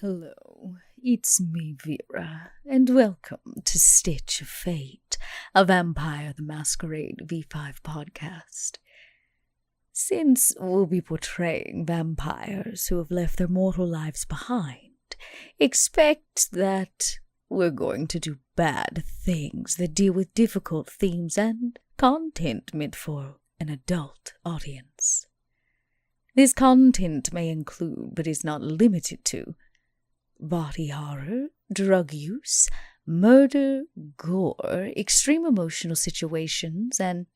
Hello, it's me, Vera, and welcome to Stitch of Fate, a Vampire the Masquerade V5 podcast. Since we'll be portraying vampires who have left their mortal lives behind, expect that we're going to do bad things that deal with difficult themes and content meant for an adult audience. This content may include, but is not limited to, body horror, drug use, murder, gore, extreme emotional situations, and,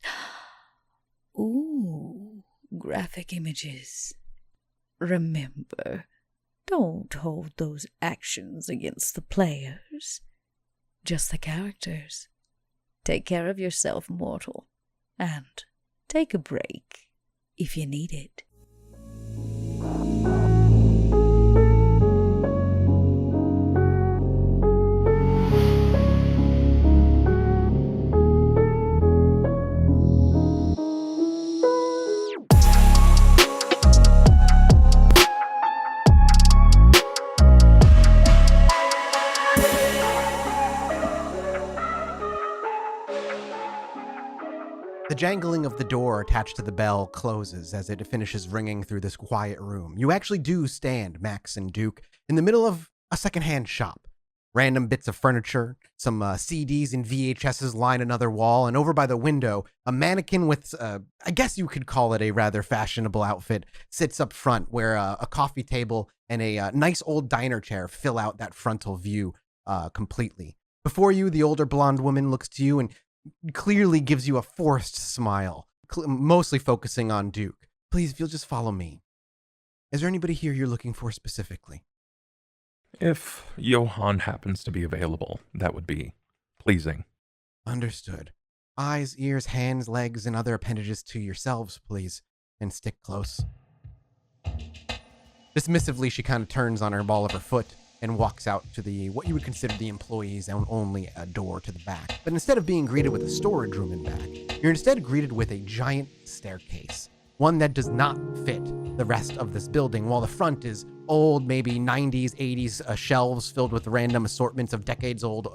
graphic images. Remember, don't hold those actions against the players, just the characters. Take care of yourself, mortal, and take a break if you need it. The jangling of the door attached to the bell closes as it finishes ringing through this quiet room. You actually do stand, Max and Duke, in the middle of a secondhand shop. Random bits of furniture, some CDs and VHSs line another wall, and over by the window, a mannequin with, I guess you could call it a rather fashionable outfit, sits up front where a coffee table and a nice old diner chair fill out that frontal view completely. Before you, the older blonde woman looks to you and clearly gives you a forced smile, mostly focusing on Duke. Please, if you'll just follow me. Is there anybody here you're looking for specifically? If Johann happens to be available, that would be pleasing. Understood. Eyes, ears, hands, legs, and other appendages to yourselves, please, and stick close. Dismissively, she kind of turns on her ball of her foot and walks out to the what you would consider the employees' only door to the back. But instead of being greeted with a storage room in back, you're instead greeted with a giant staircase, one that does not fit the rest of this building. While the front is old, maybe 90s, 80s shelves filled with random assortments of decades-old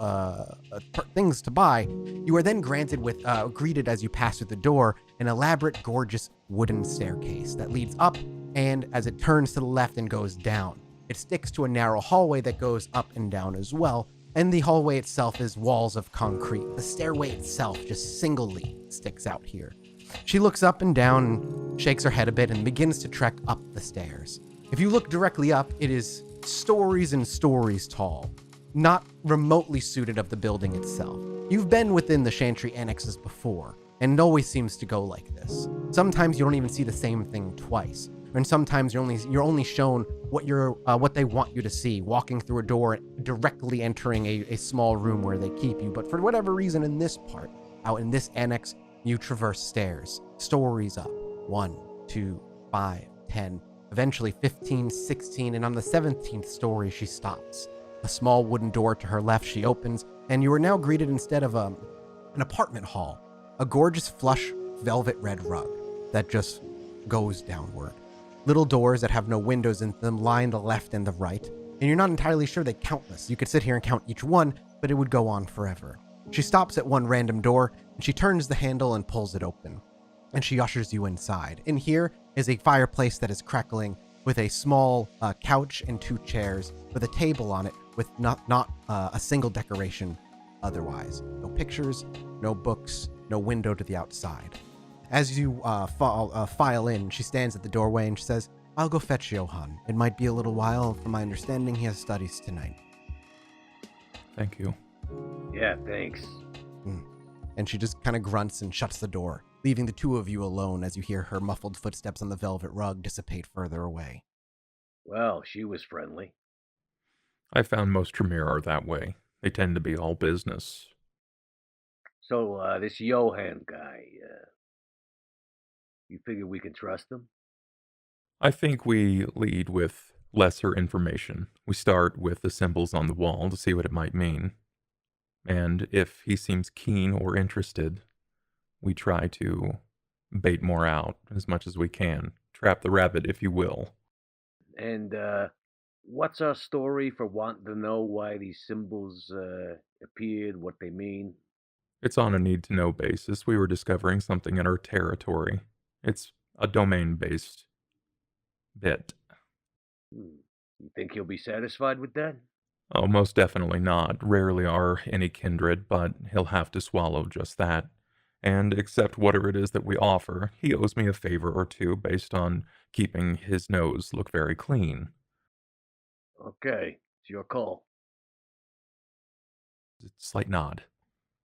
things to buy, you are then greeted as you pass through the door, an elaborate, gorgeous wooden staircase that leads up, and as it turns to the left and goes down, it sticks to a narrow hallway that goes up and down as well, and the hallway itself is walls of concrete. The stairway itself just singly sticks out here. She looks up and down and shakes her head a bit and begins to trek up the stairs. If you look directly up, it is stories and stories tall, not remotely suited of the building itself. You've been within the Chantry annexes before, and it always seems to go like this. Sometimes you don't even see the same thing twice. And sometimes you're only shown what they want you to see, walking through a door, directly entering a small room where they keep you. But for whatever reason, in this part, out in this annex, you traverse stairs, stories up, 1, 2, 5, 10, eventually 15, 16, and on the 17th story, she stops. A small wooden door to her left she opens, and you are now greeted instead of an apartment hall, a gorgeous flush velvet red rug that just goes downward. Little doors that have no windows in them line the left and the right, and you're not entirely sure they're countless. You could sit here and count each one, but it would go on forever. She stops at one random door, and she turns the handle and pulls it open, and she ushers you inside. In here is a fireplace that is crackling with a small couch and 2 chairs with a table on it with not a single decoration otherwise. No pictures, no books, no window to the outside. As you file in, she stands at the doorway and she says, "I'll go fetch Johann. It might be a little while. From my understanding, he has studies tonight." Thank you. Yeah, thanks. And she just kind of grunts and shuts the door, leaving the two of you alone as you hear her muffled footsteps on the velvet rug dissipate further away. Well, she was friendly. I found most Tremere are that way. They tend to be all business. So, this Johann guy, you figure we can trust him? I think we lead with lesser information. We start with the symbols on the wall to see what it might mean. And if he seems keen or interested, we try to bait more out as much as we can. Trap the rabbit, if you will. And What's our story for wanting to know why these symbols appeared, what they mean? It's on a need to know basis. We were discovering something in our territory. It's a domain based bit. Hmm. You think he'll be satisfied with that? Oh, most definitely not. Rarely are any kindred, but he'll have to swallow just that. And accept whatever it is that we offer. He owes me a favor or two based on keeping his nose look very clean. Okay, it's your call. Slight nod.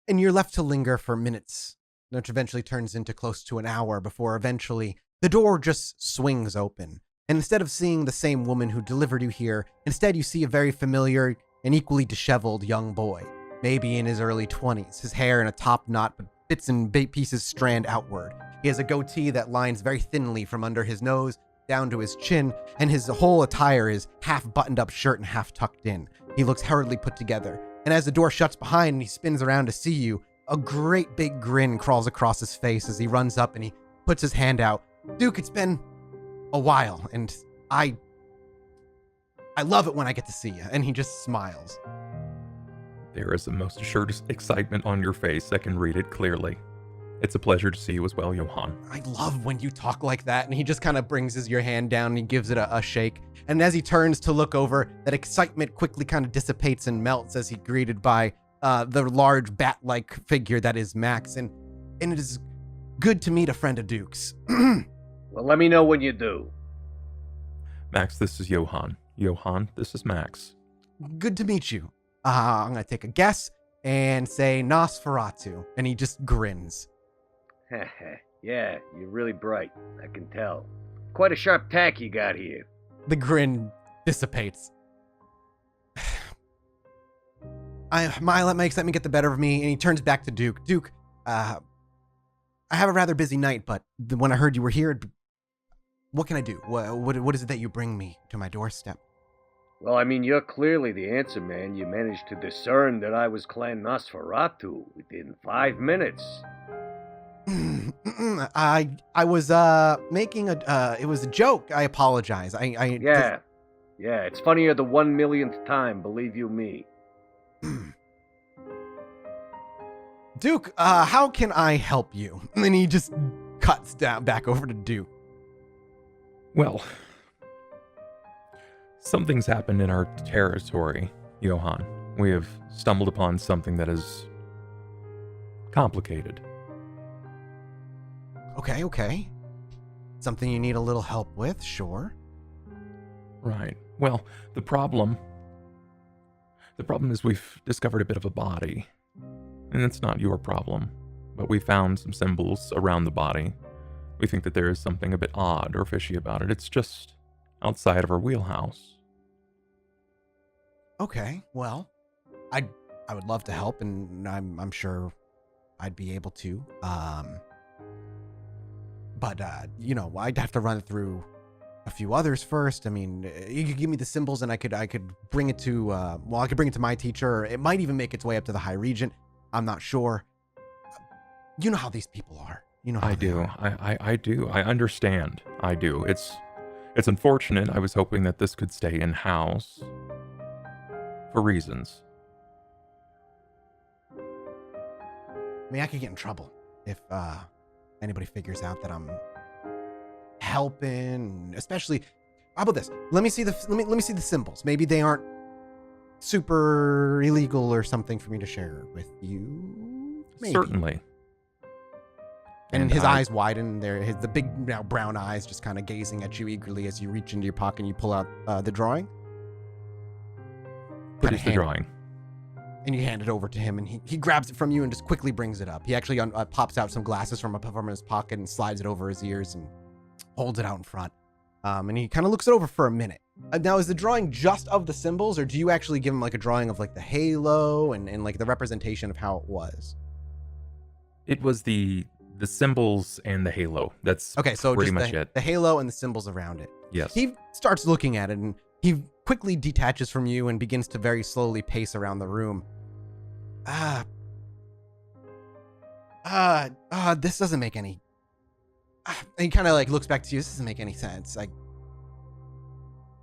And you're left to linger for minutes, which eventually turns into close to an hour before eventually the door just swings open. And instead of seeing the same woman who delivered you here, instead you see a very familiar and equally disheveled young boy, maybe in his early 20s, his hair in a top knot but bits and pieces strand outward. He has a goatee that lines very thinly from under his nose down to his chin, and his whole attire is half buttoned up shirt and half tucked in. He looks hurriedly put together. And as the door shuts behind and he spins around to see you, a great big grin crawls across his face as he runs up and he puts his hand out. Duke, it's been a while, and I love it when I get to see you. And he just smiles. There is the most assured excitement on your face. I can read it clearly. It's a pleasure to see you as well, Johann. I love when you talk like that. And he just kind of brings your hand down and he gives it a shake. And as he turns to look over, that excitement quickly kind of dissipates and melts as he's greeted by the large bat-like figure that is Max. And it is good to meet a friend of Duke's. Well, let me know when you do. Max, this is Johann. Johann, this is Max. Good to meet you. I'm going to take a guess and say Nosferatu. And he just grins. Yeah, you're really bright. I can tell. Quite a sharp tack you got here. The grin dissipates. My excitement get the better of me, and he turns back to Duke. Duke, I have a rather busy night, but when I heard you were here, what can I do? What is it that you bring me to my doorstep? Well, I mean, you're clearly the answer man. You managed to discern that I was Clan Nosferatu within 5 minutes. I was making it was a joke. I apologize. Yeah, it's funnier the 1 millionth time, believe you me. Duke, how can I help you? And then he just cuts down back over to Duke. Well, something's happened in our territory, Johann. We have stumbled upon something that is complicated. Okay. Something you need a little help with, sure. Right. Well, the problem is we've discovered a bit of a body. And it's not your problem, but we found some symbols around the body. We think that there is something a bit odd or fishy about it. It's just outside of our wheelhouse. Okay, well, I would love to help, and I'm sure I'd be able to. But I'd have to run it through a few others first. I mean, you could give me the symbols, and I could bring it to I could bring it to my teacher. Or it might even make its way up to the High Regent. I'm not sure. You know how these people are. You know how I they do. are. I do. I understand. I do. It's unfortunate. I was hoping that this could stay in-house for reasons. I mean, I could get in trouble if anybody figures out that I'm helping. Especially, how about this? Let me see the symbols. Maybe they aren't super illegal or something for me to share with you. Maybe. Certainly. And his eyes widen. The big now brown eyes just kind of gazing at you eagerly as you reach into your pocket and you pull out the drawing. Produce the drawing. And you hand it over to him, and he grabs it from you and just quickly brings it up. He actually pops out some glasses from his pocket and slides it over his ears and holds it out in front. And he kind of looks it over for a minute. Now, is the drawing just of the symbols, or do you actually give him like a drawing of like the halo and like the representation of how it was? It was the symbols and the halo. That's okay. So pretty just much it. The halo and the symbols around it. Yes. He starts looking at it, and he quickly detaches from you and begins to very slowly pace around the room. This doesn't make any. And he kind of like looks back to you. This doesn't make any sense.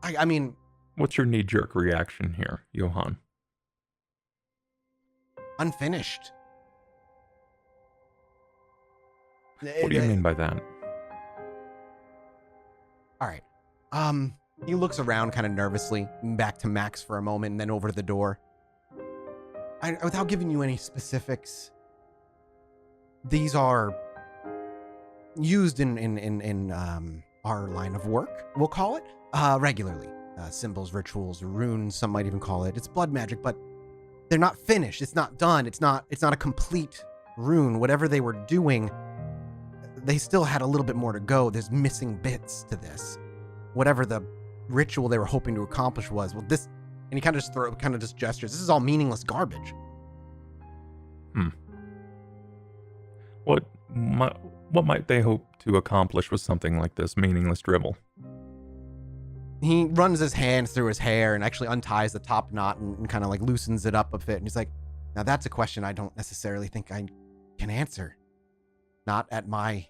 I mean, What's your knee-jerk reaction here, Johann? Unfinished. What do you mean by that? All right. He looks around kind of nervously, back to Max for a moment, and then over to the door. Without giving you any specifics, these are used in our line of work, we'll call it, regularly. Symbols, rituals, runes, some might even call it. It's blood magic, but they're not finished. It's not done. It's not a complete rune. Whatever they were doing, they still had a little bit more to go. There's missing bits to this. Whatever the ritual they were hoping to accomplish was, well, this, and he kind of just gestures. This is all meaningless garbage. What might they hope to accomplish with something like this meaningless dribble? He runs his hands through his hair and actually unties the top knot and kind of like loosens it up a bit. And he's like, now that's a question I don't necessarily think I can answer. Not at my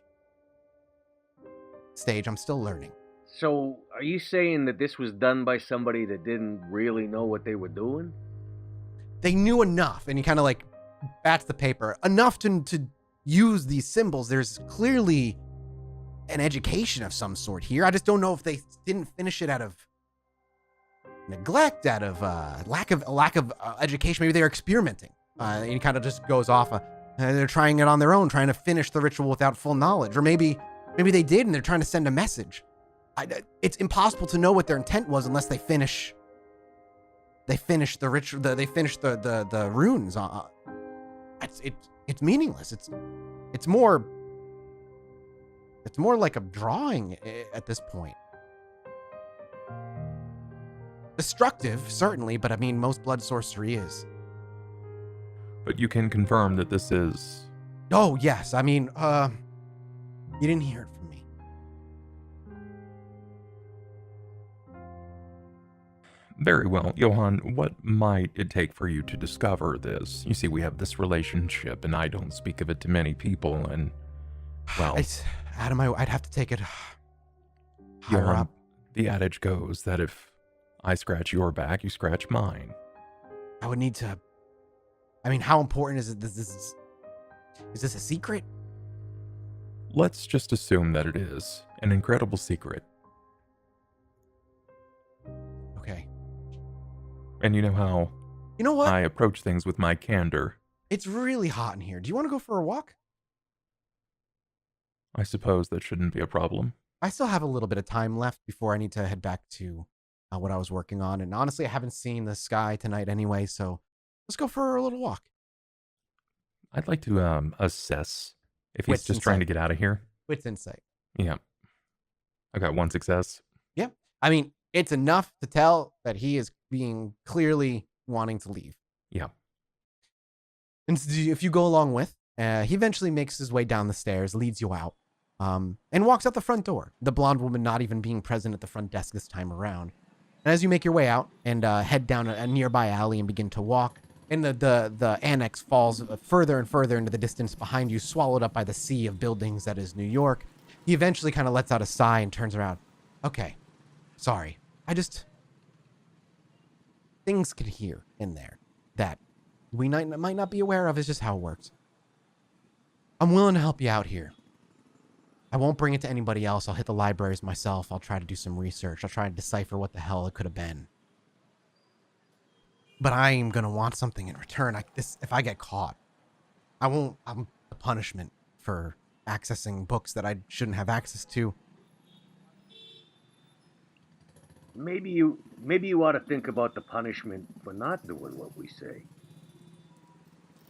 stage. I'm still learning. So, are you saying that this was done by somebody that didn't really know what they were doing? They knew enough, and he kind of like bats the paper, enough to use these symbols. There's clearly an education of some sort here. I just don't know if they didn't finish it out of neglect, out of lack of education. Maybe they were experimenting. And he kind of just goes off. They're trying it on their own, trying to finish the ritual without full knowledge, or maybe they did, and they're trying to send a message. It's impossible to know what their intent was unless they finish the ritual. They finish the runes. It's meaningless. It's more like a drawing at this point. Destructive, certainly, but I mean, most blood sorcery is. But you can confirm that this is... Oh, yes. I mean, you didn't hear it from me. Very well. Johann, what might it take for you to discover this? You see, we have this relationship, and I don't speak of it to many people, and, well... Adam, I'd have to take it higher Johann, up. The adage goes that if I scratch your back, you scratch mine. I would need to... I mean, how important is it? Is this a secret? Let's just assume that it is an incredible secret. Okay. And you know how You know what? I approach things with my candor. It's really hot in here. Do you want to go for a walk? I suppose that shouldn't be a problem. I still have a little bit of time left before I need to head back to what I was working on. And honestly, I haven't seen the sky tonight anyway, so let's go for a little walk. I'd like to assess if he's Wits just insight. trying to get out of here. Wits insight. Yeah. I got one success. Yep. I mean, it's enough to tell that he is being clearly wanting to leave. Yeah. And if you go along with, he eventually makes his way down the stairs, leads you out, and walks out the front door, the blonde woman not even being present at the front desk this time around. And as you make your way out and head down a nearby alley and begin to walk, and the annex falls further and further into the distance behind you, swallowed up by the sea of buildings that is New York, he eventually kind of lets out a sigh and turns around. Okay, sorry. Things could hear in there that we might not be aware of. It's just how it works. I'm willing to help you out here. I won't bring it to anybody else. I'll hit the libraries myself. I'll try to do some research. I'll try to decipher what the hell it could have been. But I am going to want something in return. If I get caught, I'm the punishment for accessing books that I shouldn't have access to. Maybe you ought to think about the punishment for not doing what we say.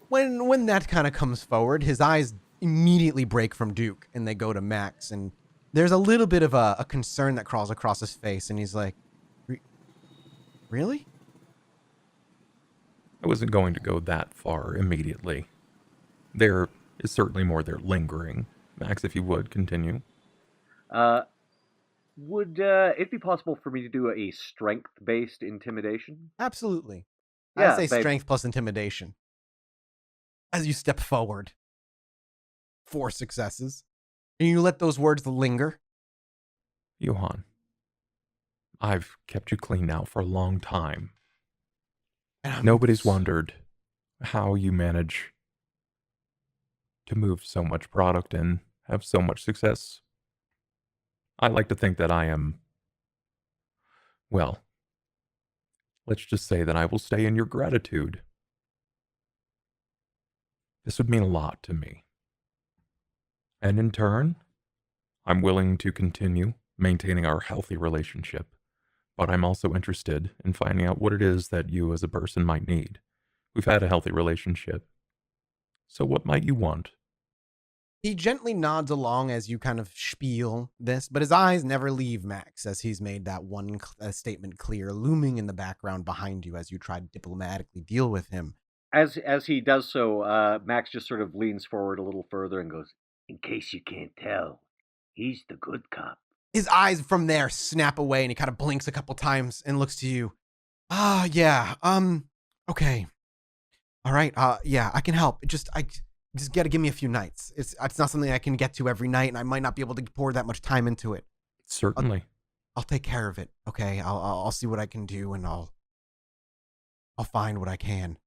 When that kind of comes forward, his eyes immediately break from Duke and they go to Max, and there's a little bit of a concern that crawls across his face, and he's like, really? I wasn't going to go that far immediately. There is certainly more there lingering. Max, if you would, continue. Would it be possible for me to do a strength-based intimidation? Absolutely. Yeah, I'd say babe. strength plus intimidation. As you step forward. 4 successes. And you let those words linger. Johann, I've kept you clean now for a long time. And Nobody's wondered how you manage to move so much product and have so much success. I like to think that I am, well, let's just say that I will stay in your gratitude. This would mean a lot to me. And in turn, I'm willing to continue maintaining our healthy relationship, but I'm also interested in finding out what it is that you as a person might need. We've had a healthy relationship. So what might you want? He gently nods along as you kind of spiel this, but his eyes never leave Max as he's made that one statement clear, looming in the background behind you as you try to diplomatically deal with him. As he does so, Max just sort of leans forward a little further and goes, "In case you can't tell, he's the good cop." His eyes from there snap away and he kind of blinks a couple times and looks to you. Yeah, okay. All right, yeah, I can help. I just gotta give me a few nights. It's not something I can get to every night, and I might not be able to pour that much time into it. Certainly. I'll take care of it, okay? I'll see what I can do, and I'll find what I can.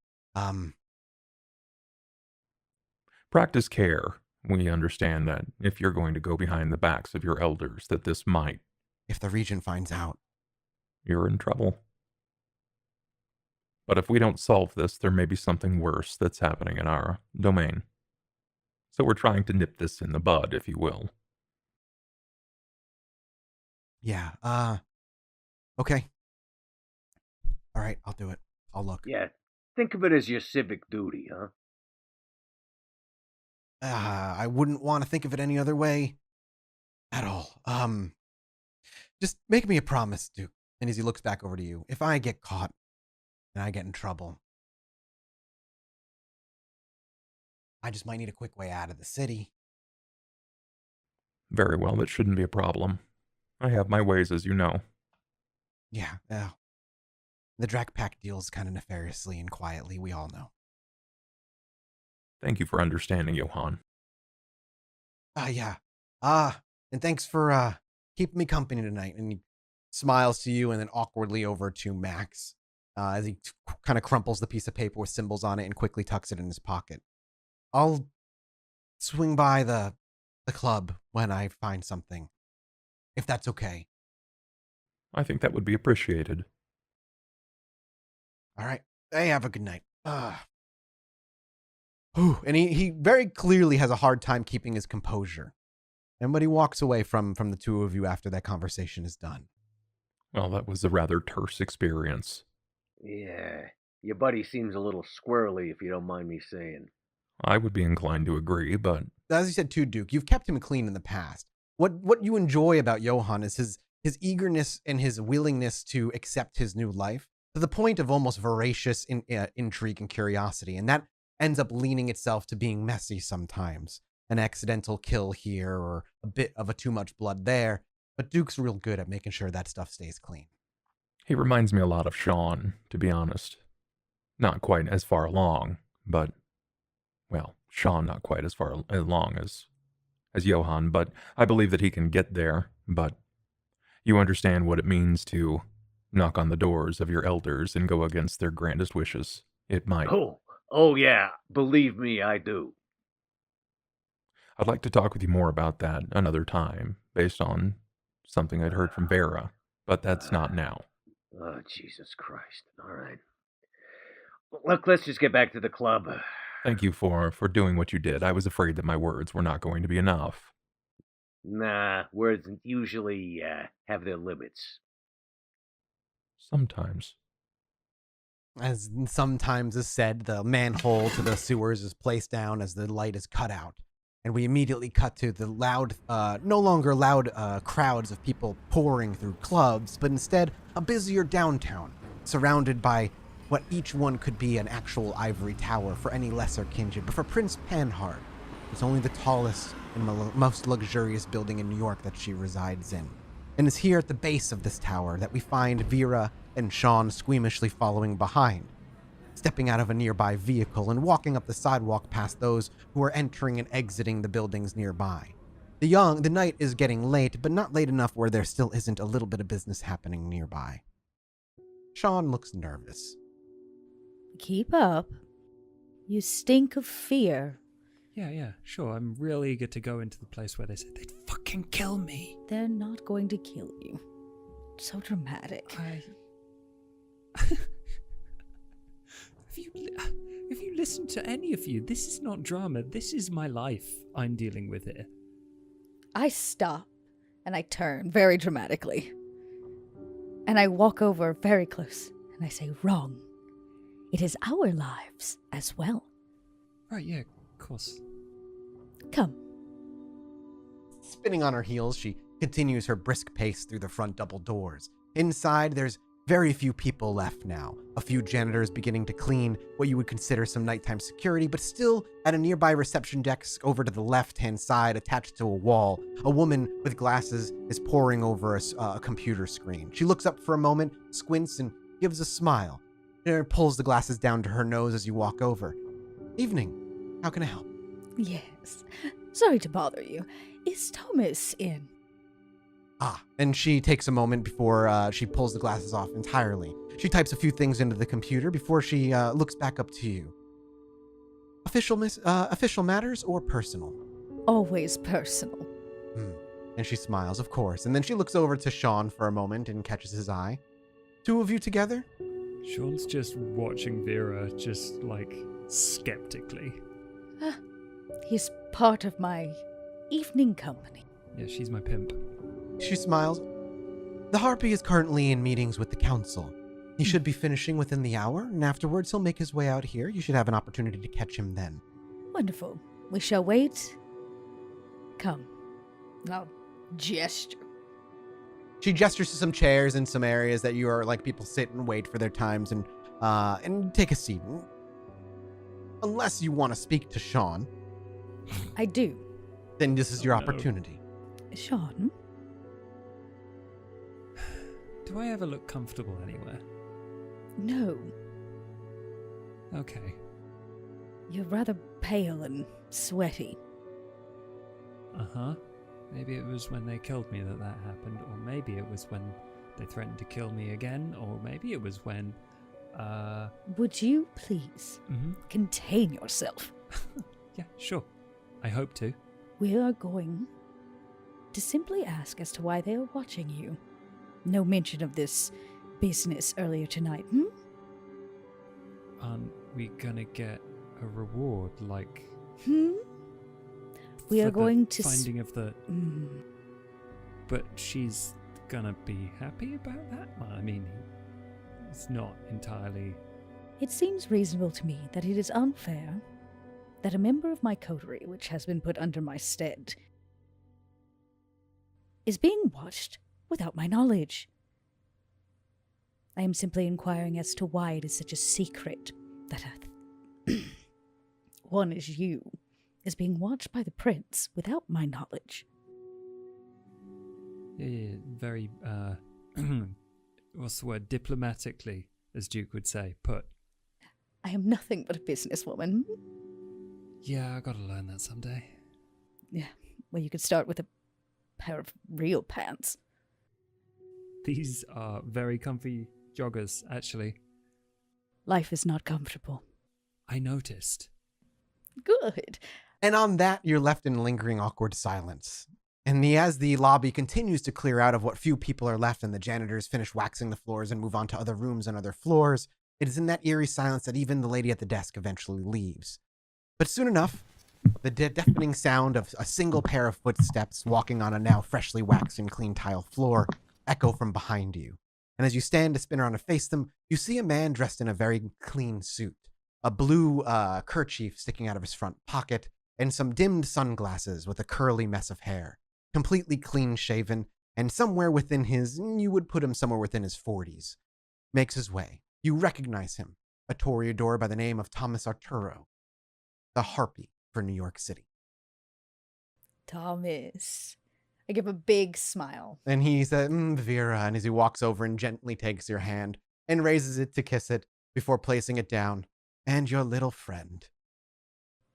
Practice care. We understand that if you're going to go behind the backs of your elders, that this might, if the Regent finds out, you're in trouble. But if we don't solve this, there may be something worse that's happening in our domain. So we're trying to nip this in the bud, if you will. Yeah, okay. All right, I'll do it. I'll look. Yeah, think of it as your civic duty, huh? I wouldn't want to think of it any other way at all. Just make me a promise, Duke. And as he looks back over to you, if I get caught and I get in trouble, I just might need a quick way out of the city. Very well, that shouldn't be a problem. I have my ways, as you know. Yeah, the Drac Pack deals kind of nefariously and quietly, we all know. Thank you for understanding, Johann. Yeah. And thanks for keeping me company tonight. And he smiles to you and then awkwardly over to Max as he kind of crumples the piece of paper with symbols on it and quickly tucks it in his pocket. I'll swing by the club when I find something, if that's okay. I think that would be appreciated. All right. Hey, have a good night. And he very clearly has a hard time keeping his composure. And but he walks away from the two of you after that conversation is done. Well, that was a rather terse experience. Yeah, your buddy seems a little squirrely, if you don't mind me saying. I would be inclined to agree, but As you said too, Duke, you've kept him clean in the past. What you enjoy about Johann is his eagerness and his willingness to accept his new life to the point of almost voracious intrigue and curiosity. And that ends up leaning itself to being messy sometimes. An accidental kill here or a bit of a too much blood there. But Duke's real good at making sure that stuff stays clean. he reminds me a lot of Shaun, to be honest. Not quite as far along, but, well, Shaun not quite as far along as Johann, but I believe that he can get there. But you understand what it means to knock on the doors of your elders and go against their grandest wishes. It might. Oh yeah, believe me, I do. I'd like to talk with you more about that another time, based on something I'd heard from Vera, but that's not now. Oh, Jesus Christ. All right. Look, let's just get back to the club. Thank you for doing what you did. I was afraid that my words were not going to be enough. Nah, words usually have their limits. Sometimes. As sometimes is said, the manhole to the sewers is placed down as the light is cut out. And we immediately cut to the loud, no longer loud crowds of people pouring through clubs, but instead a busier downtown, surrounded by what each one could be an actual ivory tower for any lesser kindred. But for Prince Panhard, it's only the tallest and most luxurious building in New York that she resides in. And it's here at the base of this tower that we find Vera and Shaun squeamishly following behind, stepping out of a nearby vehicle and walking up the sidewalk past those who are entering and exiting the buildings nearby. The night is getting late, but not late enough where there still isn't a little bit of business happening nearby. Shaun looks nervous. Keep up. You stink of fear. Yeah, sure. I'm real eager to go into the place where they said they'd fucking kill me. They're not going to kill you. So dramatic. If you listen to any of you, this is not drama. This is my life I'm dealing with here. I stop and I turn very dramatically. And I walk over very close and I say, wrong. It is our lives as well. Right, yeah, of course. Come. Spinning on her heels, she continues her brisk pace through the front double doors. Inside, there's very few people left now. A few janitors beginning to clean what you would consider some nighttime security, but still at a nearby reception desk over to the left-hand side attached to a wall, a woman with glasses is poring over a computer screen. She looks up for a moment, squints, and gives a smile. Pulls the glasses down to her nose as you walk over. Evening. How can I help? Yes. Sorry to bother you. Is Thomas in? And she takes a moment before she pulls the glasses off entirely. She types a few things into the computer before she looks back up to you. Official matters or personal? Always personal. And she smiles, of course. And then she looks over to Shaun for a moment and catches his eye. Two of you together? Sean's just watching Vera, just skeptically. He's part of my evening company. Yeah, she's my pimp. She smiles. The Harpy is currently in meetings with the council. He should be finishing within the hour, and afterwards he'll make his way out here. You should have an opportunity to catch him then. Wonderful. We shall wait. Come. I'll gesture. She gestures to some chairs in some areas that you are people sit and wait for their times and take a seat. Unless you want to speak to Shaun. I do. Then this is your no. opportunity. Shaun? Do I ever look comfortable anywhere? No. Okay. You're rather pale and sweaty. Uh-huh. Maybe it was when they killed me that happened, or maybe it was when they threatened to kill me again, or maybe it was when, Would you please contain yourself? Yeah, sure. I hope to. We are going to simply ask as to why they are watching you. No mention of this business earlier tonight, Aren't we gonna get a reward, We are going to... finding of the... But she's gonna be happy about that? Well, I mean, it's not entirely... It seems reasonable to me that it is unfair that a member of my coterie, which has been put under my stead, is being watched without my knowledge. I am simply inquiring as to why it is such a secret that one as you is being watched by the prince without my knowledge. Yeah, very, what's the word? Diplomatically, as Duke would say, put. I am nothing but a businesswoman. Yeah, I gotta learn that someday. Yeah, well, you could start with a pair of real pants. These are very comfy joggers, actually. Life is not comfortable. I noticed. Good. And on that, you're left in lingering awkward silence. And as the lobby continues to clear out of what few people are left and the janitors finish waxing the floors and move on to other rooms and other floors, it is in that eerie silence that even the lady at the desk eventually leaves. But soon enough, the deafening sound of a single pair of footsteps walking on a now freshly waxed and clean tile floor echo from behind you. And as you stand to spin around to face them, you see a man dressed in a very clean suit, a blue kerchief sticking out of his front pocket, and some dimmed sunglasses with a curly mess of hair, completely clean-shaven, and somewhere within you would put him somewhere within his 40s. Makes his way. You recognize him, a toreador by the name of Thomas Arturo, the Harpy for New York City. Thomas. I give a big smile. And he said, Vera, and as he walks over and gently takes your hand and raises it to kiss it before placing it down. And your little friend.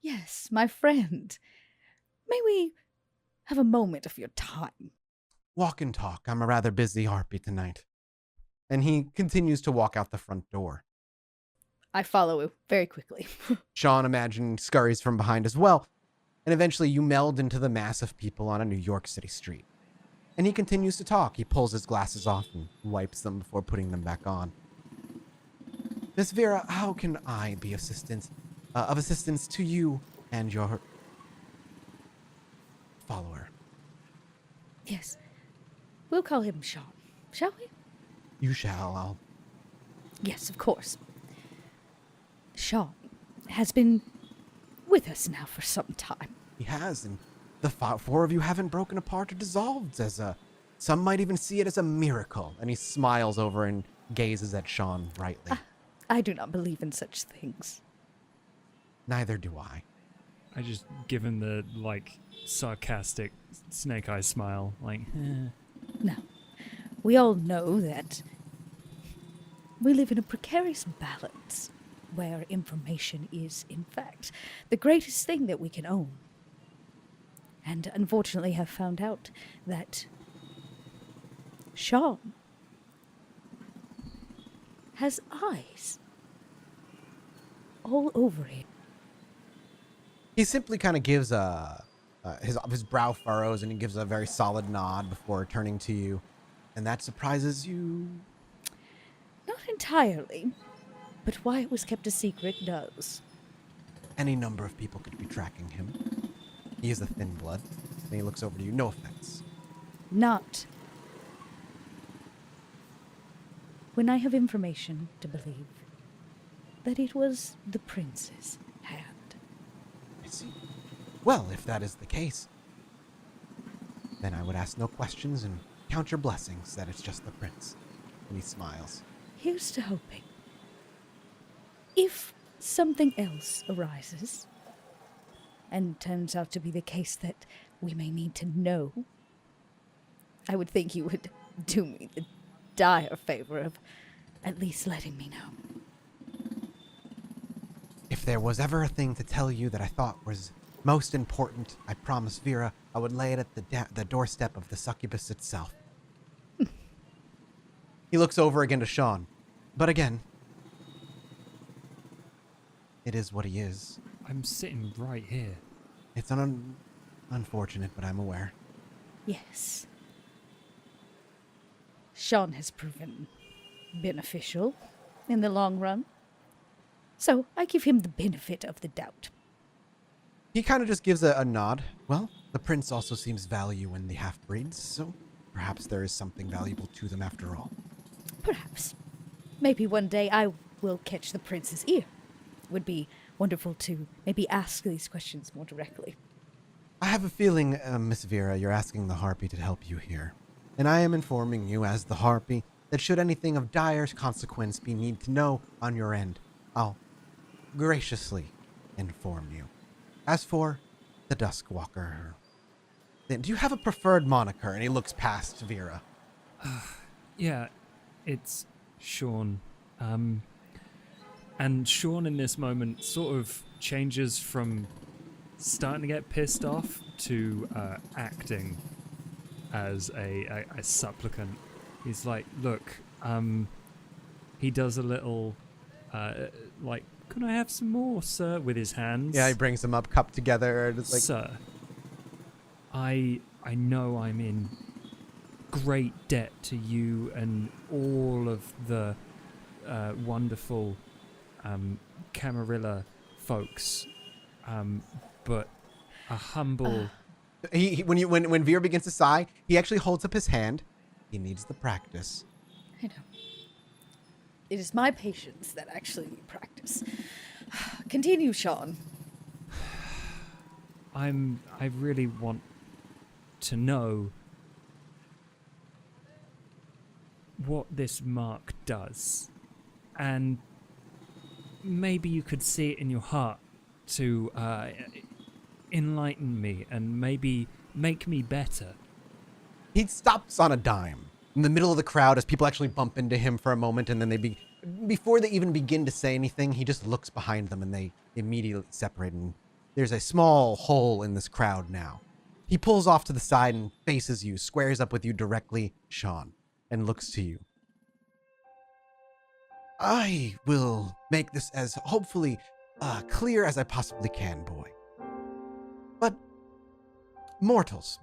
Yes, my friend. May we have a moment of your time. Walk and talk. I'm a rather busy Harpy tonight. And he continues to walk out the front door. I follow very quickly. Shaun, imagine, scurries from behind as well, and eventually you meld into the mass of people on a New York City street. And he continues to talk. He pulls his glasses off and wipes them before putting them back on. Miss Vera, how can I be of assistance to you and your follower? Yes. We'll call him Shaun, shall we? You shall. Yes, of course. Shaun has been with us now for some time. He has, and the four of you haven't broken apart or dissolved some might even see it as a miracle. And he smiles over and gazes at Shaun brightly. I do not believe in such things. Neither do I. I just give him the, sarcastic snake eye smile, No. We all know that we live in a precarious balance where information is, in fact, the greatest thing that we can own. And unfortunately have found out that Shaun has eyes all over him. He simply kind of gives his brow furrows and he gives a very solid nod before turning to you. And that surprises you? Not entirely, but why it was kept a secret does. Any number of people could be tracking him. He is a thin blood. And he looks over to you. No offense. Not when I have information to believe that it was the prince's hand. I see. Well, if that is the case, then I would ask no questions and count your blessings that it's just the prince. And he smiles. Here's to hoping. If something else arises, and turns out to be the case that we may need to know, I would think you would do me the dire favor of at least letting me know. If there was ever a thing to tell you that I thought was most important, I promise, Vera, I would lay it at the doorstep of the succubus itself. He looks over again to Shaun. But again, it is what he is. I'm sitting right here. It's unfortunate, but I'm aware. Yes. Shaun has proven beneficial in the long run. So I give him the benefit of the doubt. He kind of just gives a nod. Well, the prince also sees value in the half-breeds, so perhaps there is something valuable to them after all. Perhaps. Maybe one day I will catch the prince's ear. Would be wonderful to maybe ask these questions more directly. I have a feeling, Miss Vera, you're asking the Harpy to help you here. And I am informing you as the Harpy that should anything of dire consequence be need to know on your end, I'll graciously inform you. As for the Duskwalker, then do you have a preferred moniker? And he looks past Vera. Yeah, it's Shaun. And Shaun in this moment sort of changes from starting to get pissed off to acting as a supplicant. He's like, look, he does a little, can I have some more, sir, with his hands? Yeah, he brings them up, cupped together. And it's like, sir, I know I'm in great debt to you and all of the wonderful Camarilla folks, but a humble... When Vera begins to sigh, he actually holds up his hand. He needs the practice. I know. It is my patience that actually need practice. Continue, Shaun. I really want to know what this mark does. And maybe you could see it in your heart to enlighten me and maybe make me better. He stops on a dime in the middle of the crowd as people actually bump into him for a moment, and then before they even begin to say anything, he just looks behind them and they immediately separate, and there's a small hole in this crowd now. He pulls off to the side and faces you, squares up with you directly, Shaun, and looks to you. I will make this as hopefully clear as I possibly can, boy. But mortals,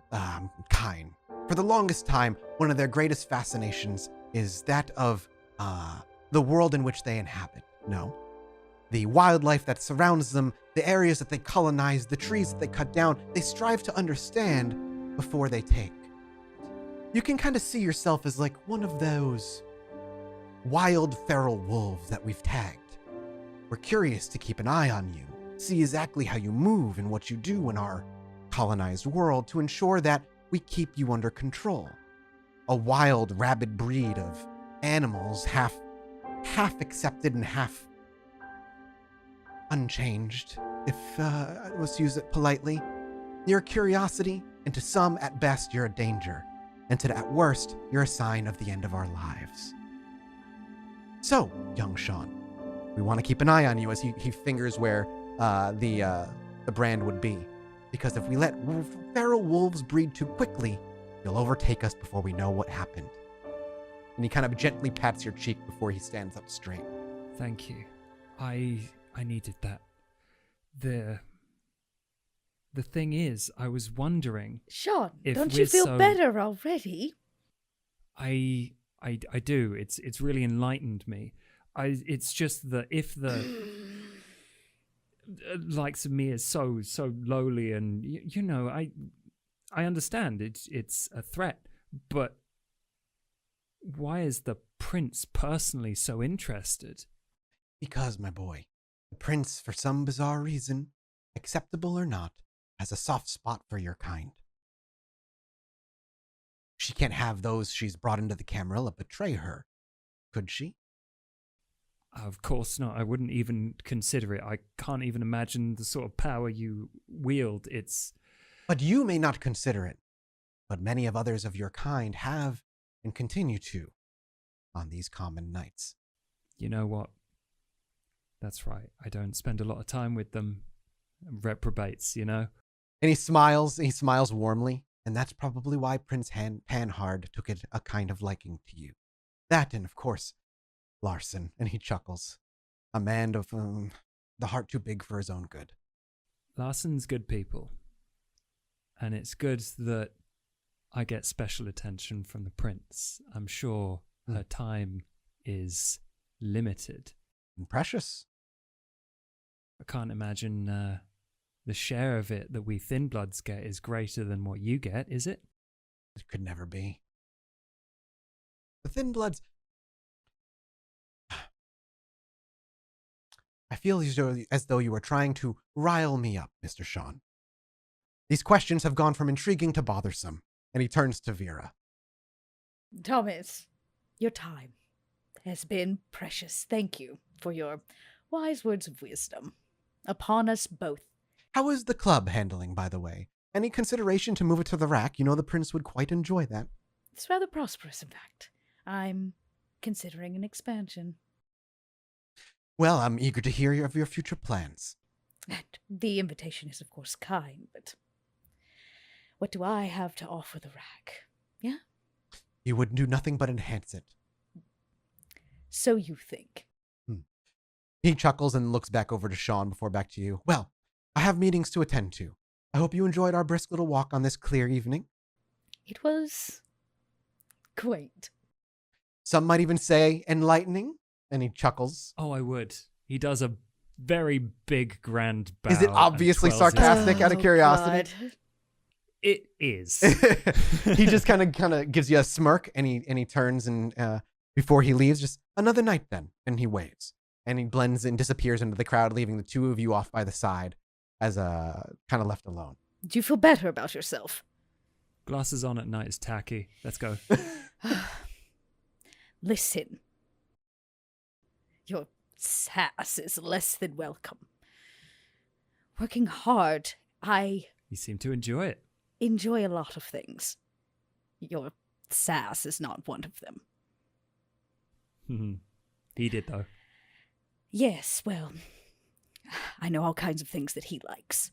kind, for the longest time, one of their greatest fascinations is that of the world in which they inhabit. No. The wildlife that surrounds them, the areas that they colonize, the trees that they cut down, they strive to understand before they take. You can kind of see yourself as like one of those wild feral wolves that we've tagged. We're curious to keep an eye on you, see exactly how you move and what you do in our colonized world to ensure that we keep you under control. A wild, rabid breed of animals, half accepted and half unchanged, if I was to use it politely. You're a curiosity, and to some, at best, you're a danger, and to at worst, you're a sign of the end of our lives. So, young Shaun, we want to keep an eye on you as he fingers where the brand would be. Because if we let feral wolves breed too quickly, you'll overtake us before we know what happened. And he kind of gently pats your cheek before he stands up straight. Thank you. I needed that. The thing is, I was wondering... Shaun, if don't you feel so... better already? I do. It's really enlightened me. It's just that if the likes of me is so lowly, and you know, I understand it's a threat, but why is the prince personally so interested? Because, my boy, the prince, for some bizarre reason, acceptable or not, has a soft spot for your kind. She can't have those she's brought into the Camarilla betray her, could she? Of course not. I wouldn't even consider it. I can't even imagine the sort of power you wield. But you may not consider it, but many of others of your kind have and continue to on these common nights. You know what? That's right. I don't spend a lot of time with them. Reprobates, you know? And he smiles warmly, and that's probably why Prince Panhard took a kind of liking to you. That, and of course, Larson, and he chuckles. A man of the heart too big for his own good. Larson's good people. And it's good that I get special attention from the prince. I'm sure her time is limited. And precious. I can't imagine the share of it that we Thin Bloods get is greater than what you get, is it? It could never be. The Thin Bloods... I feel as though you are trying to rile me up, Mr. Shaun. These questions have gone from intriguing to bothersome, and he turns to Vera. Thomas, your time has been precious. Thank you for your wise words of wisdom upon us both. How is the club handling, by the way? Any consideration to move it to the rack? You know the prince would quite enjoy that. It's rather prosperous, in fact. I'm considering an expansion. Well, I'm eager to hear of your future plans. And the invitation is, of course, kind, but what do I have to offer the rack? Yeah? You would do nothing but enhance it. So you think. He chuckles and looks back over to Shaun before back to you. Well, I have meetings to attend to. I hope you enjoyed our brisk little walk on this clear evening. It was quaint. Some might even say enlightening. And he chuckles. Oh, I would. He does a very big, grand bow. Is it obviously sarcastic out of curiosity? God. It is. He just kind of gives you a smirk, and he turns and before he leaves, just another night then, and he waves, and he blends and disappears into the crowd, leaving the two of you off by the side, as kind of left alone. Do you feel better about yourself? Glasses on at night is tacky. Let's go. Listen. Your sass is less than welcome. Working hard, I You seem to enjoy it. enjoy a lot of things. Your sass is not one of them. He did, though. Yes, well, I know all kinds of things that he likes.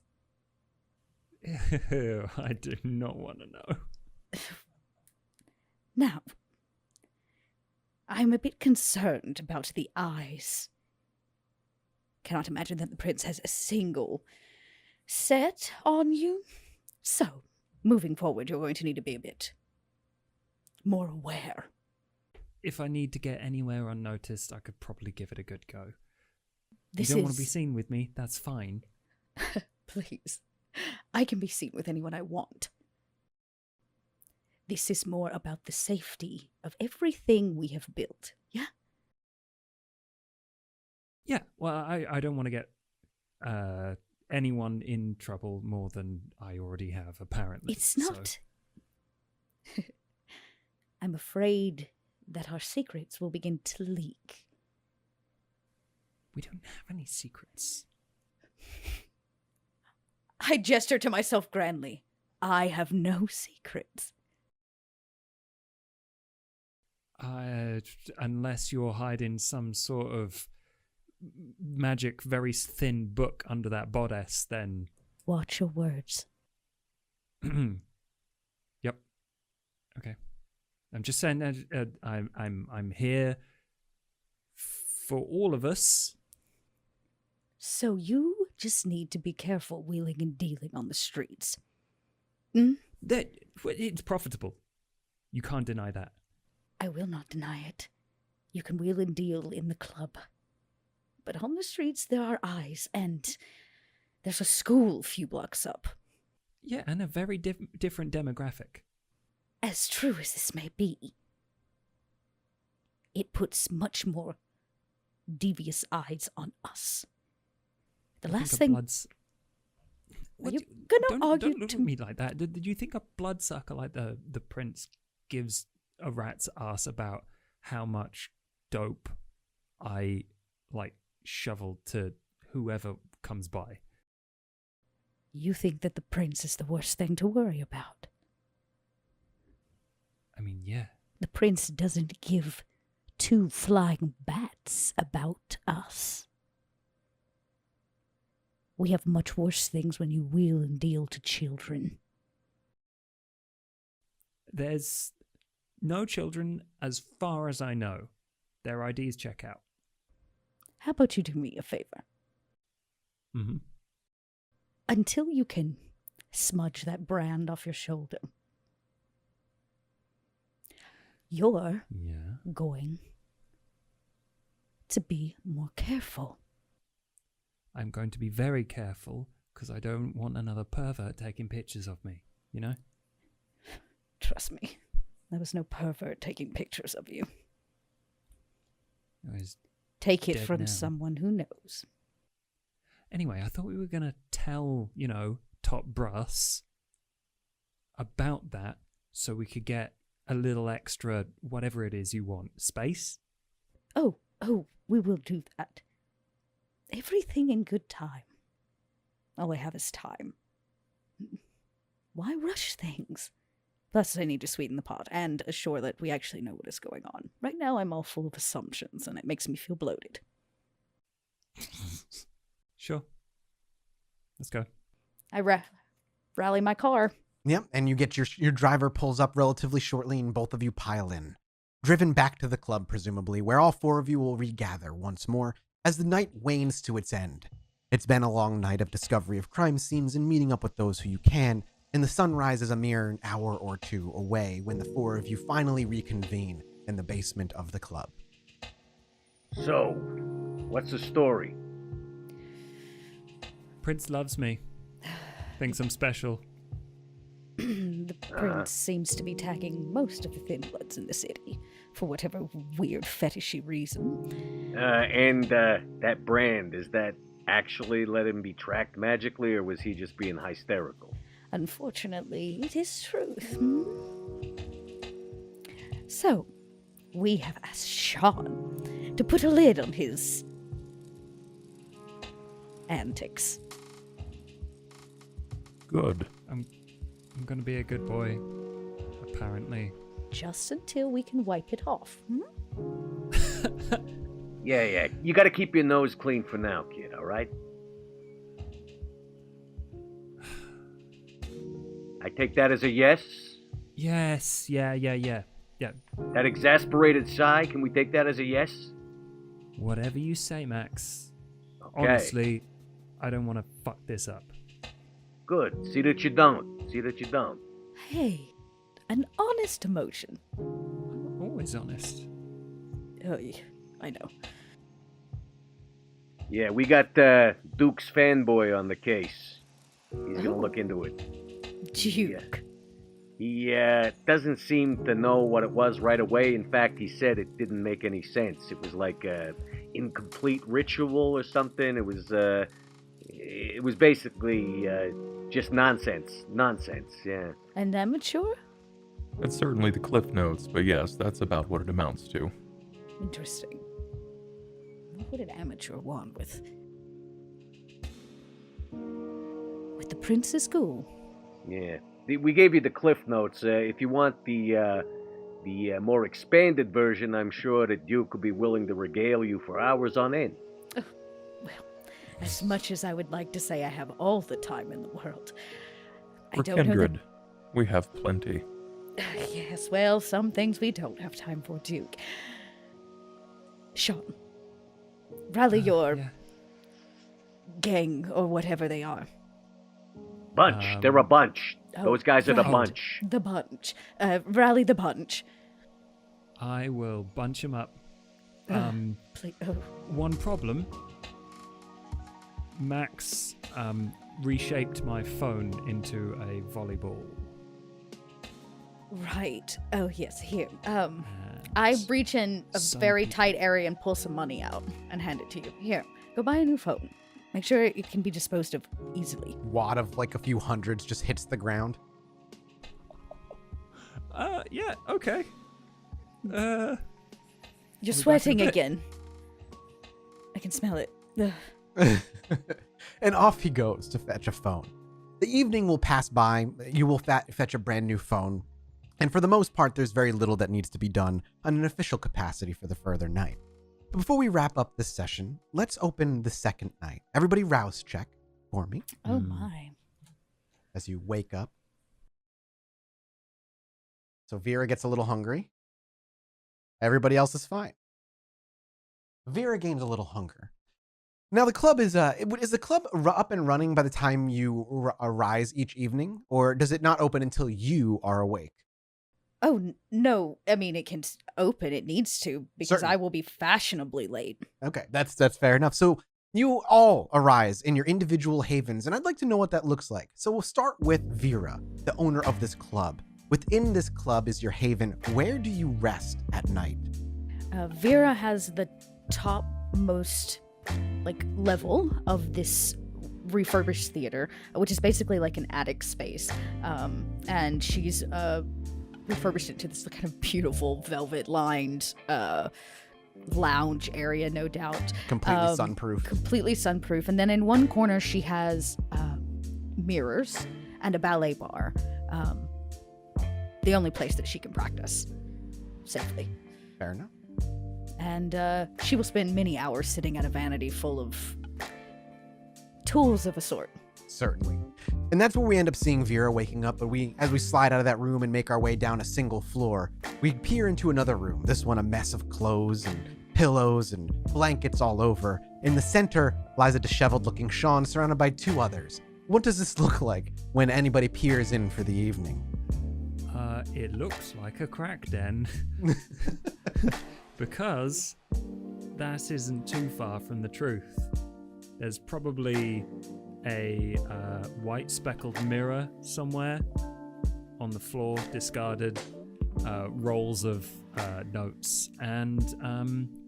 I do not want to know. Now, I'm a bit concerned about the eyes. Cannot imagine that the prince has a single set on you. So, moving forward, you're going to need to be a bit more aware. If I need to get anywhere unnoticed, I could probably give it a good go. This you don't want to be seen with me, that's fine. Please. I can be seen with anyone I want. This is more about the safety of everything we have built, yeah? Yeah, well, I don't want to get anyone in trouble more than I already have, apparently. It's not... So. I'm afraid that our secrets will begin to leak. We don't have any secrets. I gesture to myself grandly. I have no secrets. Unless you're hiding some sort of magic, very thin book under that bodice, then... Watch your words. Yep. Okay. I'm just saying that I'm here for all of us. So you just need to be careful wheeling and dealing on the streets. Hmm? It's profitable. You can't deny that. I will not deny it. You can wheel and deal in the club. But on the streets there are eyes, and there's a school a few blocks up. Yeah, and a very different demographic. As true as this may be, it puts much more devious eyes on us. The last thing... Are you gonna argue Don't look at me like that. Did you think a bloodsucker like the prince gives a rat's ass about how much dope I, shovel to whoever comes by? You think that the prince is the worst thing to worry about? I mean, yeah. The prince doesn't give two flying bats about us. We have much worse things when you wheel and deal to children. There's no children as far as I know. Their IDs check out. How about you do me a favor? Mm-hmm. Until you can smudge that brand off your shoulder, you're going to be more careful. I'm going to be very careful because I don't want another pervert taking pictures of me, you know? Trust me, there was no pervert taking pictures of you. Take it from someone who knows. Anyway, I thought we were going to tell, top brass about that so we could get a little extra, whatever it is you want. Space? Oh, we will do that. Everything in good time. All I have is time. Why rush things? Plus, I need to sweeten the pot and assure that we actually know what is going on. Right now, I'm all full of assumptions, and it makes me feel bloated. Sure. Let's go. I rally my car. Yep, and you get your driver pulls up relatively shortly, and both of you pile in. Driven back to the club, presumably, where all four of you will regather once more as the night wanes to its end. It's been a long night of discovery of crime scenes and meeting up with those who you can, and the sun rises a mere hour or two away when the four of you finally reconvene in the basement of the club. So, what's the story? Prince loves me. Thinks I'm special. The prince seems to be tagging most of the thin bloods in the city, for whatever weird fetishy reason. And that brand, is that actually let him be tracked magically, or was he just being hysterical? Unfortunately, it is truth. Hmm? So, we have asked Shaun to put a lid on his antics. Good. I'm going to be a good boy, apparently. Just until we can wipe it off. Yeah. You gotta keep your nose clean for now, kid, alright? I take that as a yes. Yes, yeah. That exasperated sigh, can we take that as a yes? Whatever you say, Max. Okay. Honestly, I don't want to fuck this up. Good. See that you don't. Hey, an honest emotion. I'm always honest. Oh, yeah, I know. Yeah, we got Duke's fanboy on the case. He's gonna look into it. Duke. He doesn't seem to know what it was right away. In fact, he said it didn't make any sense. It was like a incomplete ritual or something. It was basically just nonsense. Nonsense, yeah. An amateur? That's certainly the cliff notes, but yes, that's about what it amounts to. Interesting. What would an amateur want with the Prince's School? Yeah. We gave you the cliff notes. If you want the more expanded version, I'm sure that Duke would be willing to regale you for hours on end. Oh, well, as much as I would like to say I have all the time in the world, We're kindred. We have plenty. Yes, well, some things we don't have time for, Duke. Shaun, rally your gang or whatever they are. Bunch. They're a bunch. Those guys are the right. bunch. The bunch. Rally the bunch. I will bunch him up. Please. One problem. Max reshaped my phone into a volleyball. Right. Oh, yes, here. I reach in a very tight area and pull some money out and hand it to you. Here, go buy a new phone. Make sure it can be disposed of easily. Wad of like a few hundreds just hits the ground. Yeah, okay. You're sweating again. I can smell it. And off he goes to fetch a phone. The evening will pass by. You will fetch a brand new phone. And for the most part, there's very little that needs to be done on an official capacity for the further night. But before we wrap up this session, let's open the second night. Everybody rouse check for me. Oh my. As you wake up. So Vera gets a little hungry. Everybody else is fine. Vera gains a little hunger. Now the club is the club up and running by the time you arise each evening, or does it not open until you are awake? Oh, no. I mean, it can open. It needs to, because Certainly. I will be fashionably late. Okay, that's fair enough. So you all arise in your individual havens, and I'd like to know what that looks like. So we'll start with Vera, the owner of this club. Within this club is your haven. Where do you rest at night? Vera has the topmost level of this refurbished theater, which is basically like an attic space. And she's refurbished it to this kind of beautiful velvet-lined lounge area, no doubt. Completely sunproof. Completely sunproof. And then in one corner, she has mirrors and a ballet bar. The only place that she can practice safely. Fair enough. And she will spend many hours sitting at a vanity full of tools of a sort. Certainly. And that's where we end up seeing Vera waking up, but as we slide out of that room and make our way down a single floor, we peer into another room, this one a mess of clothes and pillows and blankets all over. In the center lies a disheveled-looking Shaun surrounded by two others. What does this look like when anybody peers in for the evening? It looks like a crack den. Because that isn't too far from the truth. There's probably a white speckled mirror somewhere on the floor, discarded, rolls of notes, and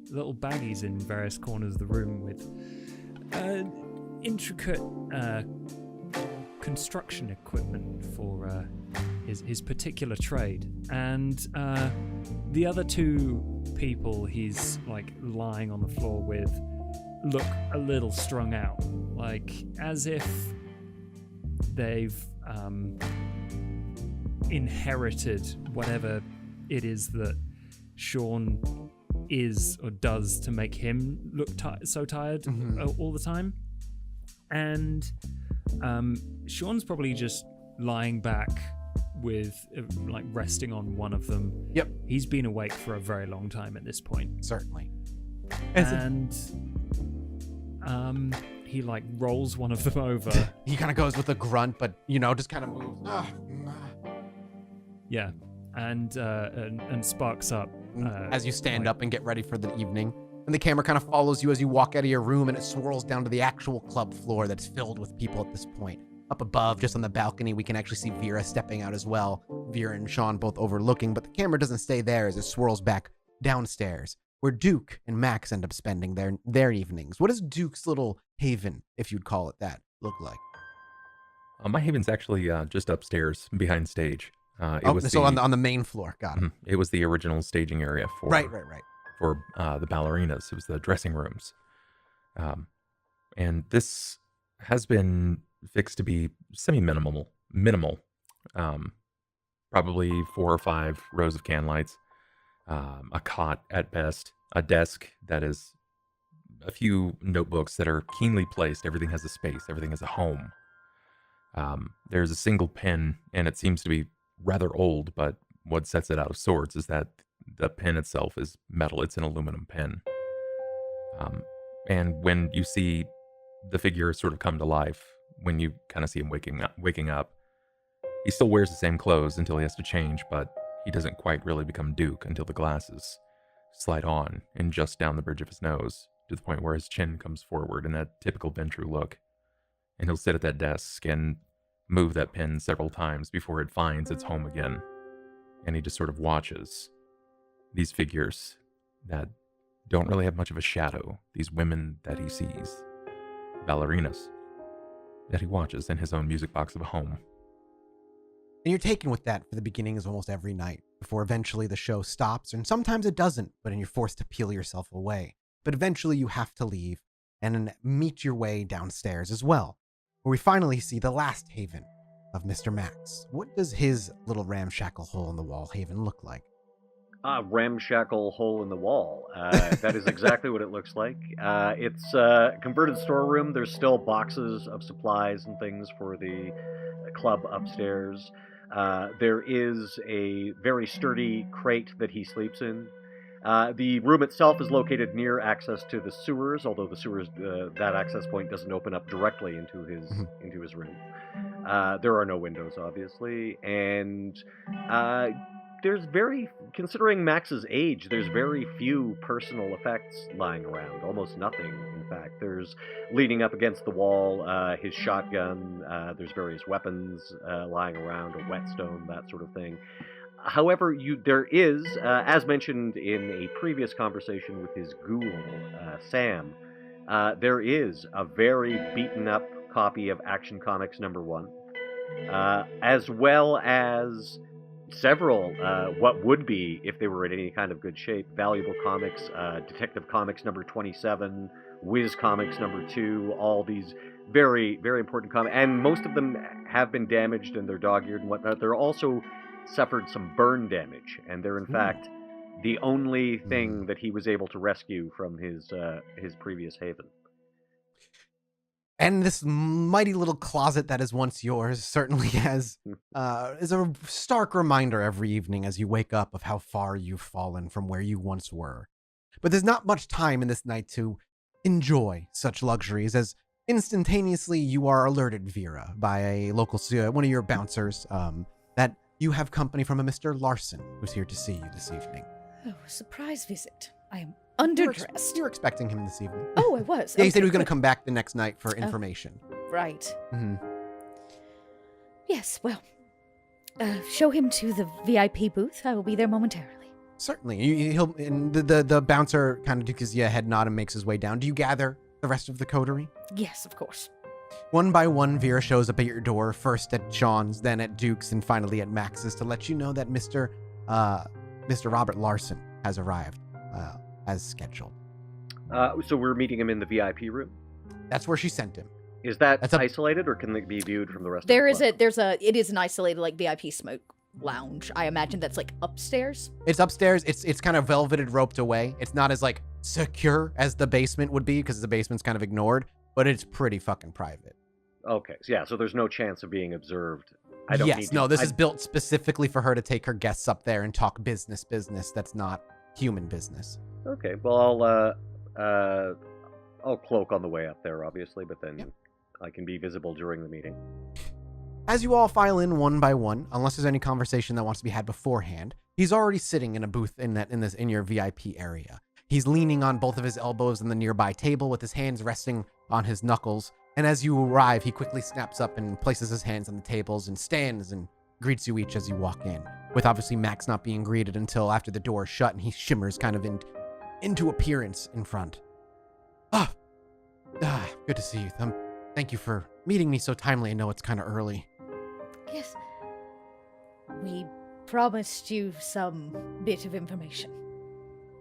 little baggies in various corners of the room with intricate construction equipment for his particular trade. And the other two people he's lying on the floor with look a little strung out, as if they've inherited whatever it is that Shaun is or does to make him look so tired all the time. And Shaun's probably just lying back with like resting on one of them. Yep. He's been awake for a very long time at this point. Certainly. And he like rolls one of them over. He kind of goes with a grunt, but just kind of moves. Yeah. And sparks up as you stand up and get ready for the evening. And the camera kind of follows you as you walk out of your room, and it swirls down to the actual club floor that's filled with people at this point. Up above, just on the balcony, we can actually see Vera stepping out as well. Vera and Shaun both overlooking, but the camera doesn't stay there as it swirls back downstairs, where Duke and Max end up spending their evenings. What does Duke's little haven, if you'd call it that, look like? My haven's actually just upstairs behind stage. On the main floor. Got it. It was the original staging area for right. For the ballerinas. It was the dressing rooms. And this has been fixed to be minimal. Probably 4 or 5 rows of can lights, a cot at best, a desk that is a few notebooks that are keenly placed. Everything has a space. Everything has a home. There's a single pen, and it seems to be rather old, but what sets it out of sorts is that the pen itself is metal. It's an aluminum pen. And when you see the figure sort of come to life, when you kind of see him waking up, he still wears the same clothes until he has to change, but he doesn't quite really become Duke until the glasses slide on and just down the bridge of his nose to the point where his chin comes forward in that typical Ventru look. And he'll sit at that desk and move that pen several times before it finds its home again. And he just sort of watches these figures that don't really have much of a shadow, these women that he sees, ballerinas, that he watches in his own music box of a home. And you're taken with that for the beginnings of almost every night, before eventually the show stops, and sometimes it doesn't, but then you're forced to peel yourself away. But eventually you have to leave and meet your way downstairs as well, where we finally see the last haven of Mr. Max. What does his little ramshackle hole in the wall haven look like? Ramshackle hole in the wall. That is exactly what it looks like. It's a converted storeroom. There's still boxes of supplies and things for the club upstairs. There is a very sturdy crate that he sleeps in. The room itself is located near access to the sewers, although the sewers, that access point doesn't open up directly into his room. There are no windows, obviously, and considering Max's age, there's very few personal effects lying around, almost nothing, in fact. There's, leaning up against the wall, his shotgun, there's various weapons lying around, a whetstone, that sort of thing. However, there is, as mentioned in a previous conversation with his ghoul, Sam, there is a very beaten-up copy of Action Comics #1, as well as several, what would be, if they were in any kind of good shape, valuable comics, Detective Comics #27, Whiz Comics #2, all these very, very important comics, and most of them have been damaged and they're dog-eared and whatnot. They're also suffered some burn damage, and they're in fact the only thing that he was able to rescue from his previous haven. And this mighty little closet that is once yours certainly is a stark reminder every evening as you wake up of how far you've fallen from where you once were. But there's not much time in this night to enjoy such luxuries, as instantaneously you are alerted, Vera, by a local, one of your bouncers, that you have company from a Mr. Larson, who's here to see you this evening. Oh, a surprise visit. I am underdressed. You were expecting him this evening. Oh, I was. Yeah, he said he was going to come back the next night for information. Right. Mm-hmm. Yes, well, show him to the VIP booth. I will be there momentarily. Certainly. The bouncer kind of gives you a head nod and makes his way down. Do you gather the rest of the coterie? Yes, of course. One by one, Vera shows up at your door, first at Shaun's, then at Duke's, and finally at Max's, to let you know that Mr. Robert Larson has arrived, as scheduled. So we're meeting him in the VIP room? That's where she sent him. Is that isolated, or can it be viewed from the rest of the club? It is an isolated, like, VIP smoke lounge. I imagine that's, like, upstairs? It's upstairs. It's kind of velveted, roped away. It's not as, like, secure as the basement would be, because the basement's kind of ignored, but it's pretty fucking private. Okay, so yeah, so there's no chance of being observed I don't need Yes, to. no, this is built specifically for her to take her guests up there and talk business that's not human business. Okay, well, I'll cloak on the way up there, obviously, but then I can be visible during the meeting. As you all file in one by one, unless there's any conversation that wants to be had beforehand, he's already sitting in a booth in your VIP area. He's leaning on both of his elbows on the nearby table with his hands resting on his knuckles, and as you arrive, he quickly snaps up and places his hands on the tables and stands and greets you each as you walk in, with obviously Max not being greeted until after the door is shut and he shimmers kind of into appearance in front. Good to see you. Thank you for meeting me so timely. I know it's kind of early. Yes. We promised you some bit of information.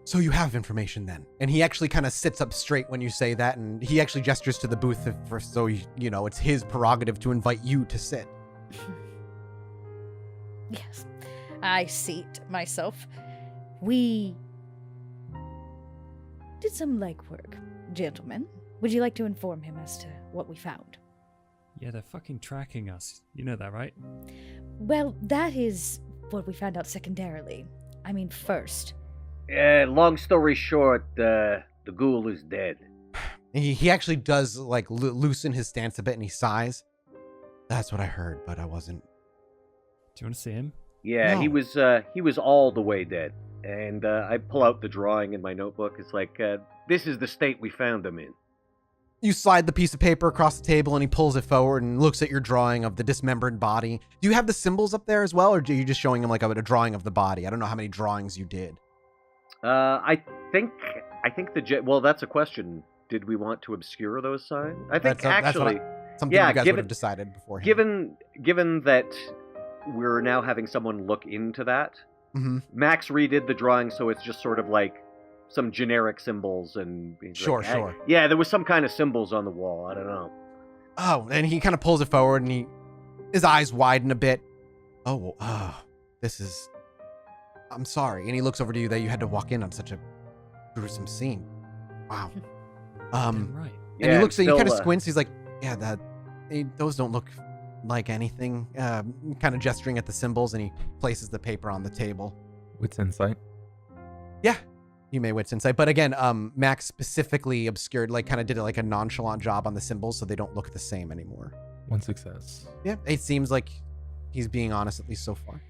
So you have information then. And he actually kind of sits up straight when you say that, and he actually gestures to the booth so it's his prerogative to invite you to sit. Yes. I seat myself. We did some legwork, gentlemen. Would you like to inform him as to what we found? Yeah, they're fucking tracking us. You know that, right? Well, that is what we found out secondarily. I mean, first. Long story short, the ghoul is dead. He actually does loosen his stance a bit and he sighs. That's what I heard, but I wasn't. Do you want to see him? Yeah, No. he was all the way dead. And I pull out the drawing in my notebook. It's like, this is the state we found him in. You slide the piece of paper across the table and he pulls it forward and looks at your drawing of the dismembered body. Do you have the symbols up there as well, or are you just showing him like a drawing of the body? I don't know how many drawings you did. I think well, that's a question. Did we want to obscure those signs? I think something you guys would have decided beforehand. Given that we're now having someone look into that, Max redid the drawing, so it's just sort of like some generic symbols and sure. Yeah, there was some kind of symbols on the wall. I don't know. Oh, and he kind of pulls it forward and his eyes widen a bit. This is. I'm sorry. And he looks over to you that you had to walk in on such a gruesome scene. Wow. Damn right. And he looks at you, kind of squints. He's like, yeah, those don't look like anything. Kind of gesturing at the symbols, and he places the paper on the table. Wits insight. Yeah, you may wits insight. But again, Max specifically obscured, kind of did like a nonchalant job on the symbols so they don't look the same anymore. One success. Yeah, it seems like he's being honest, at least so far.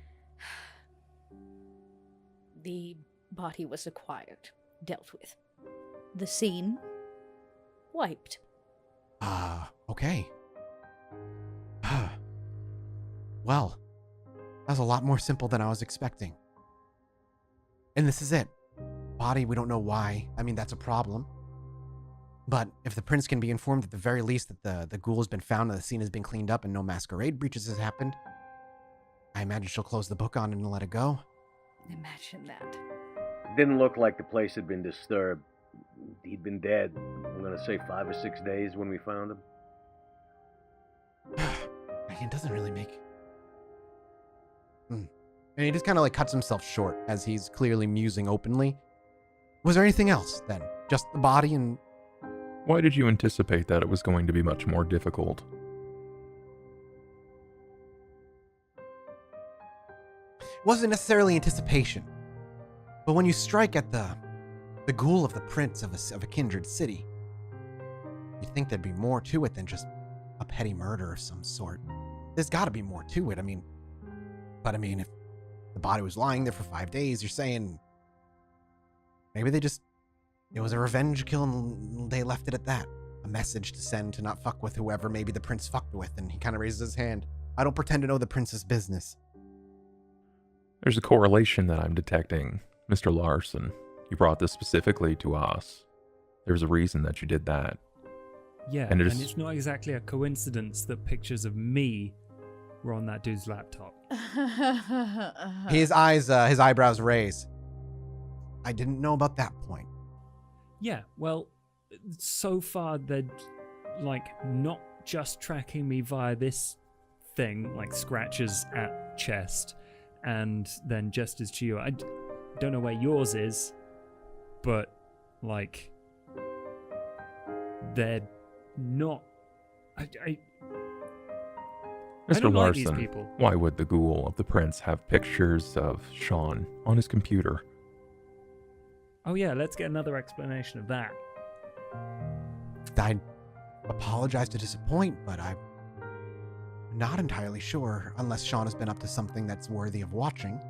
The body was acquired, dealt with. The scene wiped. Okay. Well, that was a lot more simple than I was expecting. And this is it. Body, we don't know why. I mean, that's a problem. But if the prince can be informed at the very least that the ghoul has been found and the scene has been cleaned up and no masquerade breaches has happened, I imagine she'll close the book on it and let it go. Imagine that. Didn't look like the place had been disturbed. He'd been dead, I'm gonna say 5 or 6 days when we found him. It doesn't really make... And he just kind of cuts himself short as he's clearly musing openly. Was there anything else then? Just the body and... Why did you anticipate that it was going to be much more difficult? Wasn't necessarily anticipation. But when you strike at the ghoul of the prince of a kindred city, you'd think there'd be more to it than just a petty murder of some sort. There's got to be more to it. But if the body was lying there for 5 days, you're saying maybe it was a revenge kill and they left it at that. A message to send to not fuck with whoever maybe the prince fucked with. And he kind of raises his hand. I don't pretend to know the prince's business. There's a correlation that I'm detecting, Mr. Larson. You brought this specifically to us. There's a reason that you did that. Yeah, and it's not exactly a coincidence that pictures of me were on that dude's laptop. His eyebrows raise. I didn't know about that point. Yeah, well, so far they're not just tracking me via this thing, scratches at chest, and then gestures to you. I don't know where yours is, but they're not. I Mr. don't like these Larson, people. why would the ghoul of the prince have pictures of Shaun on his computer? Oh yeah, let's get another explanation of that. I apologize to disappoint, but I'm not entirely sure, unless Shaun has been up to something that's worthy of watching.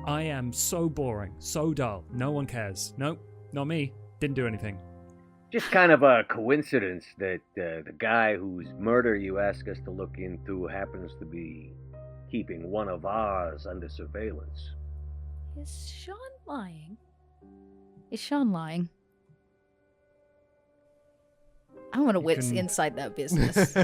I am so boring, so dull. No one cares. Nope, not me. Didn't do anything. Just kind of a coincidence that the guy whose murder you asked us to look into happens to be keeping one of ours under surveillance. Is Sean lying? Is Sean lying? I want to wits can- inside that business.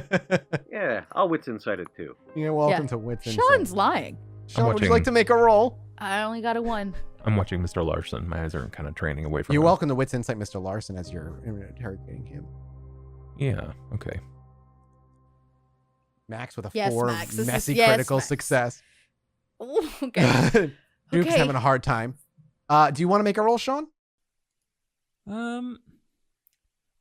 Yeah, I'll wits inside it too. You're welcome Yeah. to Wits Insight. Sean's lying. Sean, would you watching- like to make a roll? I only got a 1. I'm watching Mr. Larson. My eyes are kind of training away from You're him. welcome to Wits Insight, Mr. Larson, as you're interrogating him. Yeah, okay. Max with a Yes, 4, Max, this is- messy yes, critical Max. success. Ooh, okay. Duke's Okay. having a hard time. Do you want to make a roll, Sean?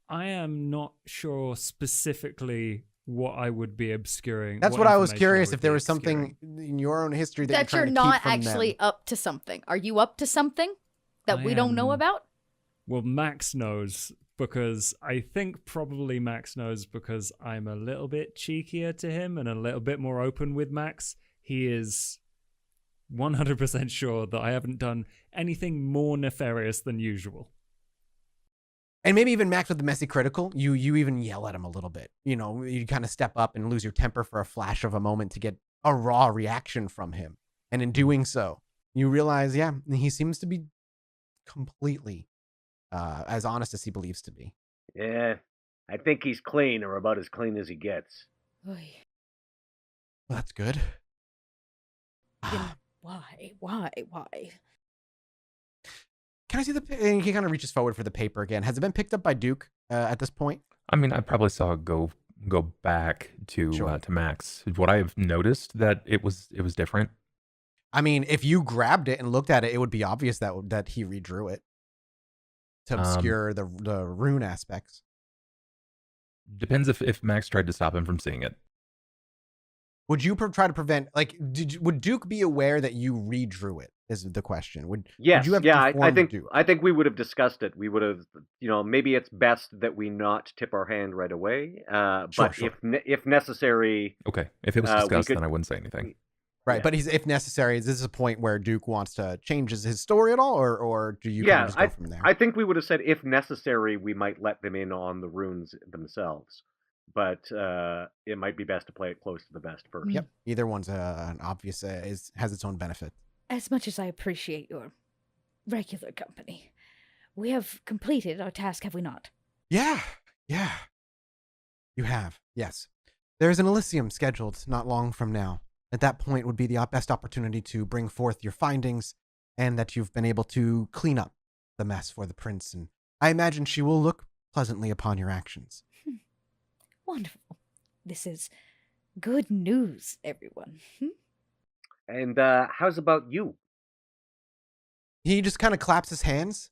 I am not sure specifically what I would be obscuring. That's what I was information curious would if there be was something obscuring. in your own history that That you're you're trying to not keep from actually them. up to something. Are you up to something that I we don't know am- about? Well, Max knows because I think probably Max knows because I'm a little bit cheekier to him and a little bit more open with Max. He is 100% sure that I haven't done anything more nefarious than usual. And maybe even Max with the messy critical, you even yell at him a little bit. You know, you kind of step up and lose your temper for a flash of a moment to get a raw reaction from him. And in doing so, you realize, yeah, he seems to be completely as honest as he believes to be. Yeah, I think he's clean, or about as clean as he gets. Oy. Well, that's good. Then why? Can I see the? And he kind of reaches forward for the paper again. Has it been picked up by Duke at this point? I mean, I probably saw it go back to Sure. to Max. What I've noticed that it was different. I mean, if you grabbed it and looked at it, it would be obvious that he redrew it to obscure the rune aspects. Depends if Max tried to stop him from seeing it. Would you try to prevent? Like, would Duke be aware that you redrew it? Is the question. Yes, would you have yeah, I informed think Duke? I think we would have discussed it. We would have, maybe it's best that we not tip our hand right away. But Sure. if necessary, Okay, if it was we discussed, could- then I wouldn't say anything. Right, yeah. but if necessary, is this a point where Duke wants to change his story at all, or do you kind yeah, of just go from there? I think we would have said if necessary, we might let them in on the runes themselves. But it might be best to play it close to the vest first. Yep, either one's an obvious has its own benefit. As much as I appreciate your regular company, we have completed our task, have we not? Yeah. You have, yes. There's an Elysium scheduled not long from now. At that point would be the best opportunity to bring forth your findings and that you've been able to clean up the mess for the prince. And I imagine she will look pleasantly upon your actions. Wonderful. This is good news, everyone. And how's about you? He just kind of claps his hands.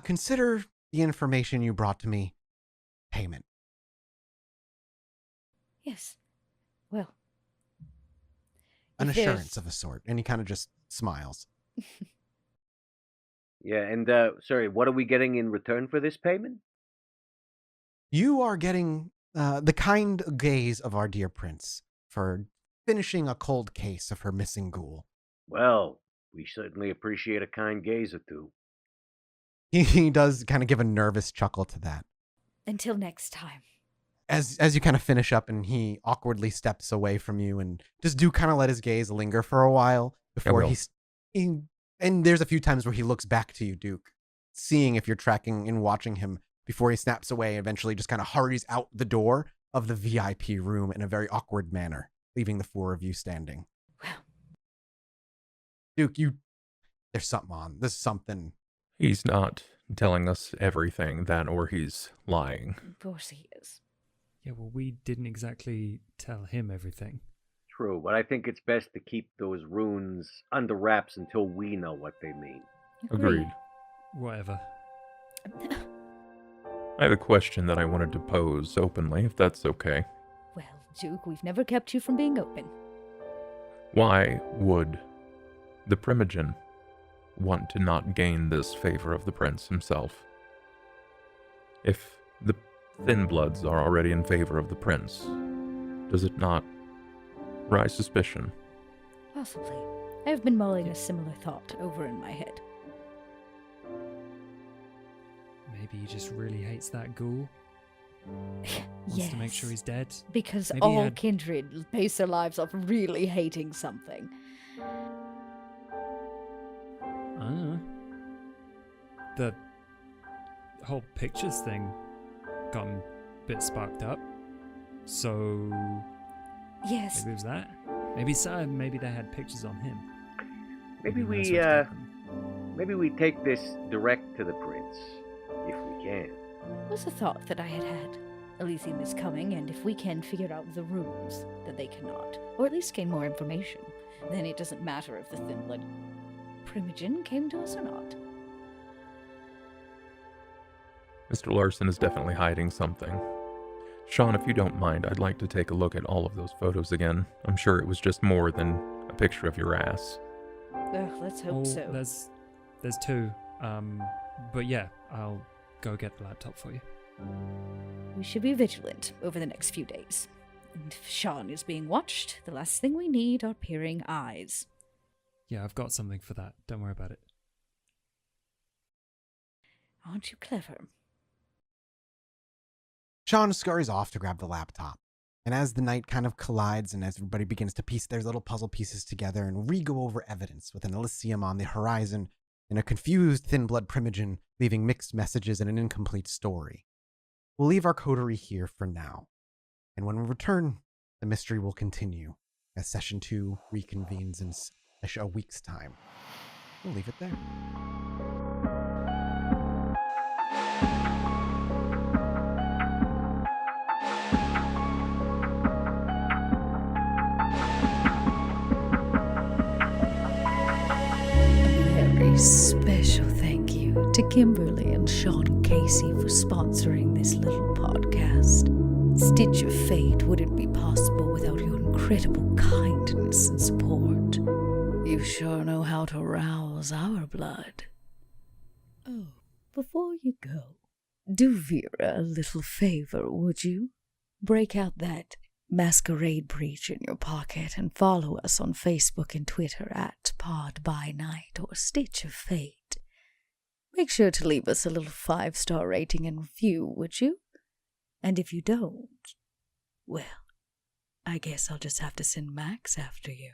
Consider the information you brought to me payment. Yes. Well. An if there's- assurance of a sort. And he kind of just smiles. Yeah, and sorry, what are we getting in return for this payment? You are getting the kind gaze of our dear prince for finishing a cold case of her missing ghoul. Well, we certainly appreciate a kind gaze or two. He does kind of give a nervous chuckle to that. Until next time. As you kind of finish up and he awkwardly steps away from you and just do kind of let his gaze linger for a while before will. and there's a few times where he looks back to you, Duke, seeing if you're tracking and watching him before he snaps away and eventually just kind of hurries out the door of the VIP room in a very awkward manner, leaving the four of you standing. Well. Duke, there's something on. There's something. He's not telling us everything, that or he's lying. Of course he is. Yeah, well, we didn't exactly tell him everything. True, but I think it's best to keep those runes under wraps until we know what they mean. Agreed. Whatever. I have a question that I wanted to pose openly, if that's okay. Well, Duke, we've never kept you from being open. Why would the Primogen want to not gain this favor of the prince himself? If the Thin Bloods are already in favor of the prince, does it not rise suspicion? Possibly. I have been mulling a similar thought over in my head. Maybe he just really hates that ghoul. Wants Yes. to make sure he's dead. Because Maybe he all had- kindred base their lives off really hating something. I don't know. The whole pictures thing got him a bit sparked up. So Yes. maybe it was that. Maybe so. Maybe they had pictures on him. Maybe that's we what's got them. maybe we take this direct to the prince, if we can. Was a thought that I had. Elysium is coming, and if we can figure out the rooms that they cannot, or at least gain more information, then it doesn't matter if the Thin Blood Primogen came to us or not. Mr. Larson is definitely hiding something. Shaun, if you don't mind, I'd like to take a look at all of those photos again. I'm sure it was just more than a picture of your ass. Ugh, let's hope Oh, so. there's two. But yeah, I'll go get the laptop for you. We should be vigilant over the next few days. And if Shaun is being watched, the last thing we need are peering eyes. Yeah, I've got something for that. Don't worry about it. Aren't you clever? Shaun scurries off to grab the laptop. And as the night kind of collides and as everybody begins to piece their little puzzle pieces together and re-go over evidence with an Elysium on the horizon and a confused Thin Blood Primogen leaving mixed messages and an incomplete story, we'll leave our coterie here for now. And when we return, the mystery will continue as Session 2 reconvenes in a week's time. We'll leave it there. Very special thank you to Kimberly and Sean Casey for sponsoring this little podcast. Stitch of Fate wouldn't be possible without your incredible kindness and support. You sure know how to rouse our blood. Oh, before you go, do Vera a little favor, would you? Break out that Masquerade breach in your pocket and follow us on Facebook and Twitter at Pod by Night or Stitch of Fate. Make sure to leave us a little 5-star rating and review, would you? And if you don't, well, I guess I'll just have to send Max after you.